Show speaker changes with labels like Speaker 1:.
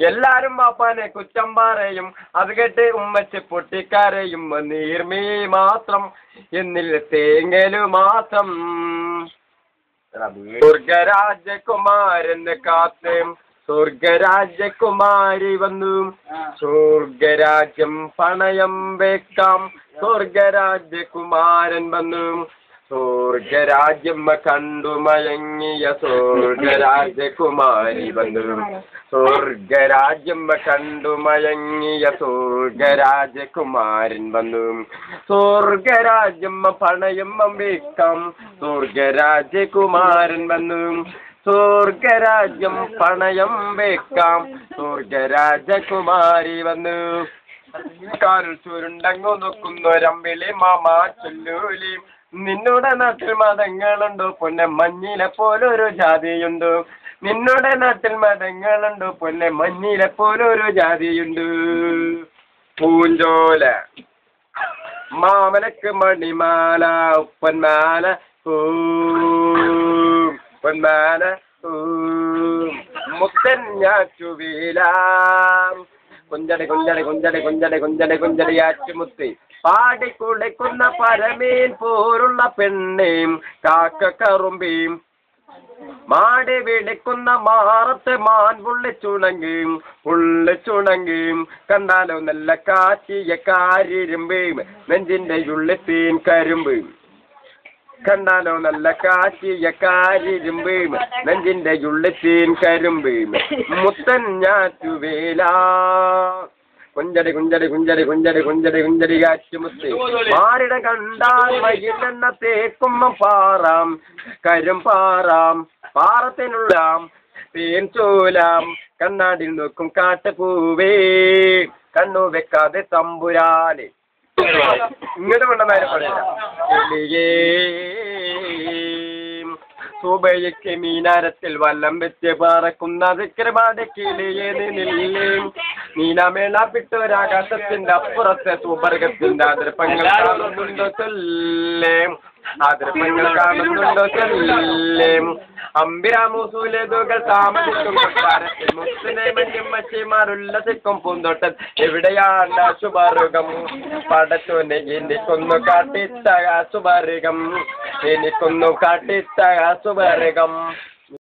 Speaker 1: എല്ലാരും പാപ്പാനെ കുറ്റം പറയും, അത് കേട്ട് ഉമ്മച്ച് പൊട്ടിക്കാരെയും നീർമീ മാത്രം എന്നിൽ തേങ്ങലു മാത്രം. സ്വർഗരാജകുമാരന് കാത്ത് സ്വർഗരാജകുമാരി വന്നു, സ്വർഗരാജ്യം പണയം വെക്കാം. സ്വർഗരാജകുമാരൻ വന്നു, സ്വർഗരാജ്യം കണ്ടു മയങ്ങിയ സ്വർഗരാജകുമാരി വന്നു, സ്വർഗരാജ്യം കണ്ടു മയങ്ങിയ സ്വർഗരാജകുമാരൻ വന്നു. സ്വർഗരാജ്യം പണയം വെക്കാം. സ്വർഗരാജകുമാരൻ വന്നു, സ്വർഗരാജ്യം പണയം വെക്കാം. സ്വർഗരാജകുമാരി വന്നു. കാലിൽ ചുരുണ്ടങ്ങു നോക്കുന്നൊരമ്പിളി മാമാ ചൊല്ലൂലി, നിന്നുടെ നാട്ടിൽ മതങ്ങളുണ്ടോ പൊന്നെ മഞ്ഞിലെ പോലൊരു ജാതിയുണ്ടോ? നിന്നുടെ നാട്ടിൽ മതങ്ങളുണ്ടോ പൊന്നെ മഞ്ഞിലെ പോലൊരു ജാതിയുണ്ട്. പൂഞ്ചോല മാമലക്ക് മണിമാല പൊന്മാല പൊന്മാല മുത്തൻ ഞാറ്റുവീല കുഞ്ചടി കുഞ്ചടി കുഞ്ചടി കുഞ്ചടി കുഞ്ചടി കുഞ്ചടി ആറ്റുമുത്തി പാടിക്കുളിക്കുന്ന പരമീൻ പോലുള്ള പെണ്ണേം കാക്ക കറുമ്പീം മാടി വിളിക്കുന്ന മാറത്തെ മാൻ പുള്ളിച്ചുണങ്ങിയും പുള്ളിച്ചുണങ്ങിയും കണ്ടാലോ നല്ല കാച്ചിയ കാരിരുമ്പേം നെഞ്ചിന്റെ ഉള്ളിത്തീൻ കരിമ്പേം കണ്ടാലോ നല്ല കാച്ചിയ കാരിരുമ്പേം നെഞ്ചിന്റെ ഉള്ളിത്തീൻ കരിമ്പേം മുത്തൻ ഞാറ്റുവേല കുഞ്ചടി കുഞ്ചടി കുഞ്ചടി കുഞ്ചടി കുഞ്ചടി കുഞ്ചടി കാറ്റുമുത്തി മാറിട കണ്ടാൽ മയിലെണ്ണ തേക്കുമ്മ പാറാം കരും പാറാം പാറത്തിനുള്ളാം തേൻ ചോലാം കണ്ണാടിൽ നോക്കും കാട്ടുപൂവേ കണ്ണു വെക്കാതെ തമ്പുരാനെ ഇങ്ങോട്ട് കൊണ്ടുവന്നാലും പറയാ സുബയ്ക്ക് മീനാരത്തിൽ വല്ലം വെച്ച് പറക്കുന്ന ദിക്രപാട് കിളിയെ നിന്നില്ലേ നീലമേളപ്പെട്ടൊരാകാശത്തിന്റെ അപ്പുറത്തെ സുബർഗത്തിന്റെ അതിർപ്പങ്ങൾ കാണുന്നുണ്ടോ ചൊല്ലേ അതിർപ്പങ്ങൾ കാണുന്നുണ്ടോ ചൊല്ലേ അമ്പിരാമൂസൂലേതുകൾ താമസിക്കും കൊട്ടാരത്തിൽ മുസ്ലിനെ മഞ്ഞും മച്ചിമാരുല്ലസിക്കും പൂന്തോട്ടം എവിടെയാണ് അശുഭാർഗം പടച്ചോനെ എനിക്കൊന്നു കാട്ടിത്ത അശുഭാർഗം എനിക്കൊന്നു കാട്ടിത്ത അശുഭാർഗം